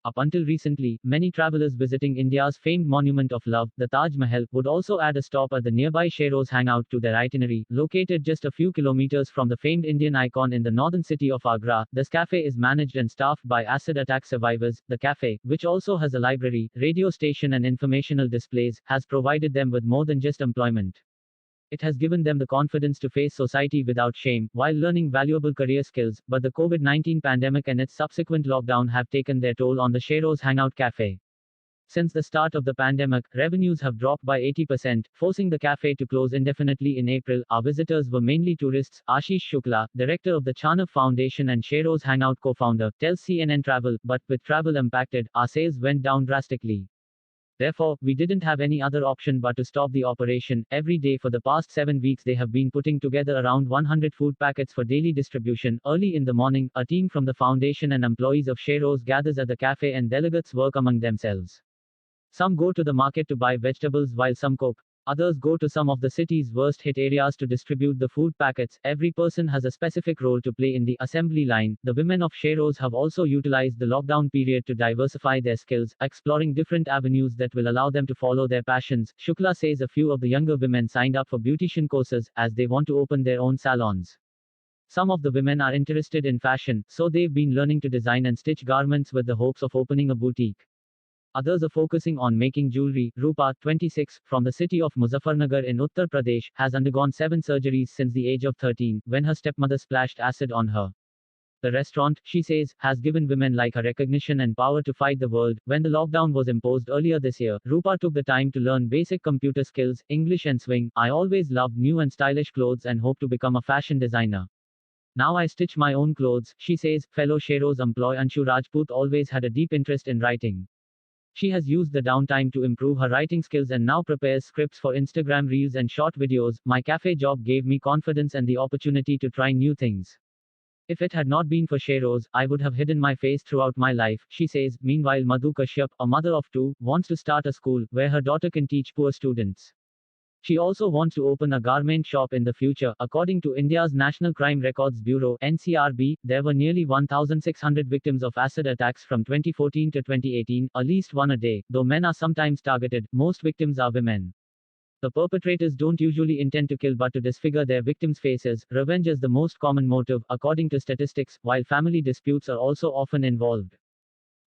Up until recently, many travelers visiting India's famed monument of love, the Taj Mahal, would also add a stop at the nearby Sheros Hangout to their itinerary. Located just a few kilometers from the famed Indian icon in the northern city of Agra, this cafe is managed and staffed by acid attack survivors. The cafe, which also has a library, radio station, and informational displays, has provided them with more than just employment. It has given them the confidence to face society without shame, while learning valuable career skills, but the COVID-19 pandemic and its subsequent lockdown have taken their toll on the Sheros Hangout Cafe. Since the start of the pandemic, revenues have dropped by 80%, forcing the cafe to close indefinitely in April. Our visitors were mainly tourists. Ashish Shukla, director of the Chanav Foundation and Sheros Hangout co-founder, tells CNN Travel, but with travel impacted, our sales went down drastically. Therefore, we didn't have any other option but to stop the operation. Every day for the past 7 weeks, they have been putting together around 100 food packets for daily distribution. Early in the morning, a team from the foundation and employees of Sheros gathers at the cafe and delegates work among themselves. Some go to the market to buy vegetables while some cook. Others go to some of the city's worst hit areas to distribute the food packets. Every person has a specific role to play in the assembly line. The women of Sheros have also utilized the lockdown period to diversify their skills, exploring different avenues that will allow them to follow their passions. Shukla says a few of the younger women signed up for beautician courses as they want to open their own salons. Some of the women are interested in fashion, so they've been learning to design and stitch garments with the hopes of opening a boutique. Others are focusing on making jewelry. Rupa, 26, from the city of Muzaffarnagar in Uttar Pradesh, has undergone 7 surgeries since the age of 13, when her stepmother splashed acid on her. The restaurant, she says, has given women like her recognition and power to fight the world. When the lockdown was imposed earlier this year, Rupa took the time to learn basic computer skills, English and swing. I always loved new and stylish clothes and hope to become a fashion designer. Now I stitch my own clothes, she says. Fellow Sheros employee Anshu Rajput always had a deep interest in writing. She has used the downtime to improve her writing skills and now prepares scripts for Instagram reels and short videos. My cafe job gave me confidence and the opportunity to try new things. If it had not been for Sheros, I would have hidden my face throughout my life, she says. Meanwhile, Madhu Kashyap, a mother of 2, wants to start a school where her daughter can teach poor students. She also wants to open a garment shop in the future. According to India's National Crime Records Bureau (NCRB), there were nearly 1,600 victims of acid attacks from 2014 to 2018, at least one a day. Though men are sometimes targeted, most victims are women. The perpetrators don't usually intend to kill but to disfigure their victims' faces. Revenge is the most common motive, according to statistics, while family disputes are also often involved.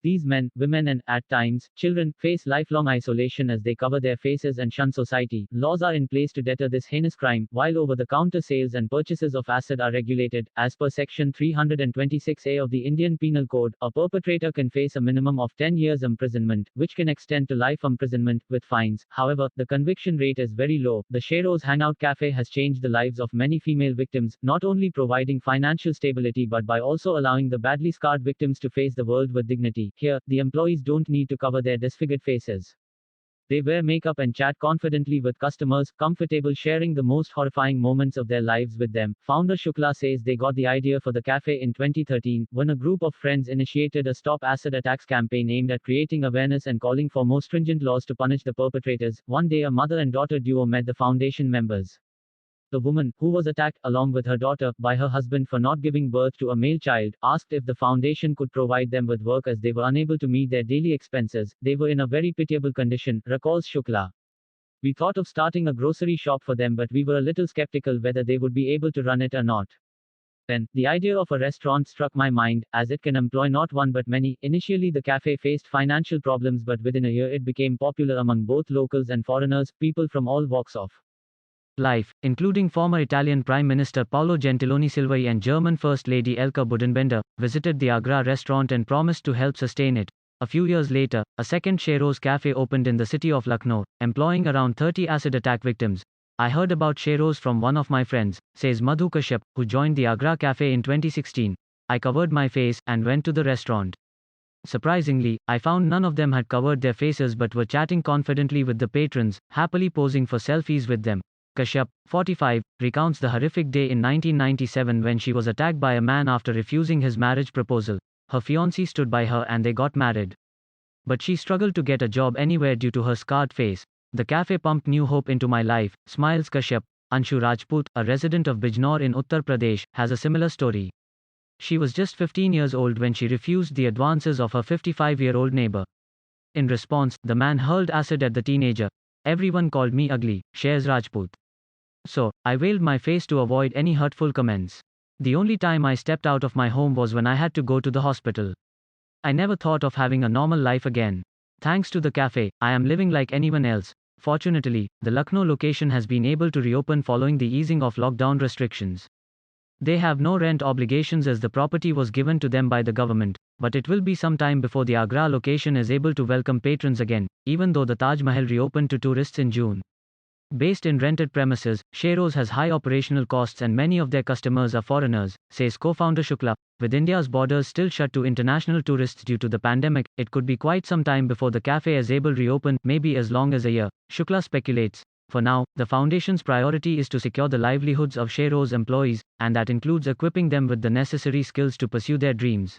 These men, women and, at times, children, face lifelong isolation as they cover their faces and shun society. Laws are in place to deter this heinous crime, while over-the-counter sales and purchases of acid are regulated. As per Section 326A of the Indian Penal Code, a perpetrator can face a minimum of 10 years imprisonment, which can extend to life imprisonment, with fines. However, the conviction rate is very low. The Sheros Hangout Cafe has changed the lives of many female victims, not only providing financial stability but by also allowing the badly scarred victims to face the world with dignity. Here, the employees don't need to cover their disfigured faces. They wear makeup and chat confidently with customers, comfortable sharing the most horrifying moments of their lives with them. Founder Shukla says they got the idea for the cafe in 2013, when a group of friends initiated a Stop Acid Attacks campaign aimed at creating awareness and calling for more stringent laws to punish the perpetrators. One day, a mother and daughter duo met the foundation members. The woman, who was attacked, along with her daughter, by her husband for not giving birth to a male child, asked if the foundation could provide them with work as they were unable to meet their daily expenses. They were in a very pitiable condition, recalls Shukla. We thought of starting a grocery shop for them, but we were a little skeptical whether they would be able to run it or not. Then, the idea of a restaurant struck my mind, as it can employ not one but many. Initially, the cafe faced financial problems, but within a year it became popular among both locals and foreigners, people from all walks of life, including former Italian Prime Minister Paolo Gentiloni Silveri and German First Lady Elke Budenbender, visited the Agra restaurant and promised to help sustain it. A few years later, a second Sheros Cafe opened in the city of Lucknow, employing around 30 acid attack victims. I heard about Sheros from one of my friends, says Madhu Kashyap, who joined the Agra Cafe in 2016. I covered my face and went to the restaurant. Surprisingly, I found none of them had covered their faces but were chatting confidently with the patrons, happily posing for selfies with them. Kashyap, 45, recounts the horrific day in 1997 when she was attacked by a man after refusing his marriage proposal. Her fiancé stood by her and they got married. But she struggled to get a job anywhere due to her scarred face. The cafe pumped new hope into my life, smiles Kashyap. Anshu Rajput, a resident of Bijnor in Uttar Pradesh, has a similar story. She was just 15 years old when she refused the advances of her 55-year-old neighbor. In response, the man hurled acid at the teenager. Everyone called me ugly, shares Rajput. So, I veiled my face to avoid any hurtful comments. The only time I stepped out of my home was when I had to go to the hospital. I never thought of having a normal life again. Thanks to the cafe, I am living like anyone else. Fortunately, the Lucknow location has been able to reopen following the easing of lockdown restrictions. They have no rent obligations as the property was given to them by the government, but it will be some time before the Agra location is able to welcome patrons again, even though the Taj Mahal reopened to tourists in June. Based in rented premises, Sheros has high operational costs and many of their customers are foreigners, says co-founder Shukla. With India's borders still shut to international tourists due to the pandemic, it could be quite some time before the cafe is able to reopen, maybe as long as a year, Shukla speculates. For now, the foundation's priority is to secure the livelihoods of Sheros employees, and that includes equipping them with the necessary skills to pursue their dreams.